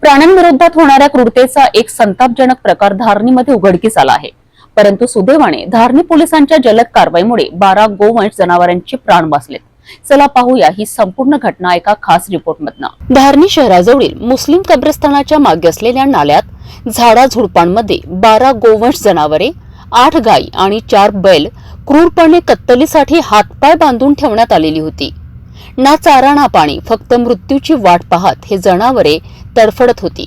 प्राण्यांविरोधात होणाऱ्या क्रूरतेचा एक संतापजनक प्रकार धारणीमध्ये उघडकीस आला आहे। परंतु सुदैवाने धारणी पोलिसांच्या जलद कारवाईमुळे 12 गोवंश जनावरांचे प्राण वाचलेत। चला पाहूया ही संपूर्ण घटना एका खास रिपोर्टमधनं। धारणी शहराजवळील मुस्लिम कब्रस्तानाच्या मागे असलेल्या नाल्यात झाडाझुडपांमध्ये 12 गोवंश जनावरे, 8 गायी आणि 4 बैल क्रूरपणे कत्तलीसाठी हातपाय बांधून ठेवण्यात आलेली होती। ना चारा ना पाणी, फक्त मृत्यूची वाट पाहत हे जनावरे तडफडत होती।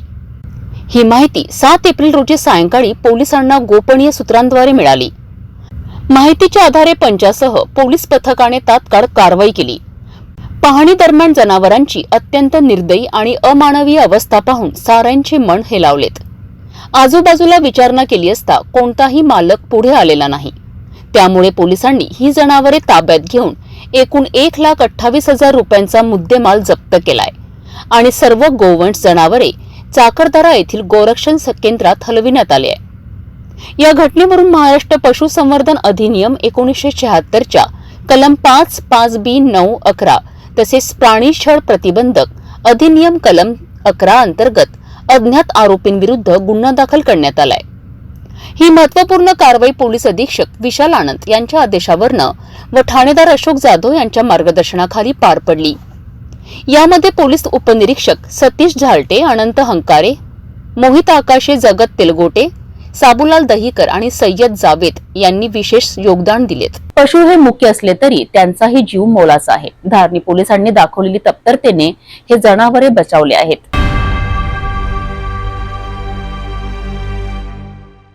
ही माहिती 7 एप्रिल रोजी सायंकाळी पोलिसांना गोपनीय सूत्रांद्वारे मिळाली। माहितीच्या आधारे पंचासह पोलीस पथकाने तात्काळ कारवाई केली। पाहणी दरम्यान जनावरांची अत्यंत निर्दयी आणि अमानवीय अवस्था पाहून साऱ्यांचे मन हेलावलेत। आजूबाजूला विचारणा केली असता कोणताही मालक पुढे आलेला नाही। त्यामुळे पोलिसांनी ही जनावरे ताब्यात घेऊन एकूण 1,28,000 रुपयांचा मुद्देमाल जप्त केलाय आणि सर्व गोवंश जनावरे चाकरदरा येथील गोरक्षण केंद्रात हलविण्यात आले आहे। या घटनेवरून महाराष्ट्र पशुसंवर्धन अधिनियम 1976 च्या कलम 5(5)(b)(9)(11) तसेच प्राणी छळ प्रतिबंधक अधिनियम कलम 11 अंतर्गत अज्ञात आरोपींविरुद्ध गुन्हा दाखल करण्यात आलाय। ही महत्त्वपूर्ण कारवाई पोलीस अधीक्षक विशाल आनंद यांच्या आदेशावरनं व ठाणेदार अशोक जाधव यांच्या मार्गदर्शनाखाली पार पडली। यामध्ये पोलीस उपनिरीक्षक सतीश झालटे, अनंत हंकारे, मोहित आकाशे, जगत तेलगोटे, साबुलाल दहीकर आणि सय्यद जावेद यांनी विशेष योगदान दिलेत। पशु हे मुख्य असले तरी त्यांचाही जीव मोलाचा आहे। धारणी पोलिसांनी दाखवलेली तत्परतेने हे जनावरे बचावले आहेत।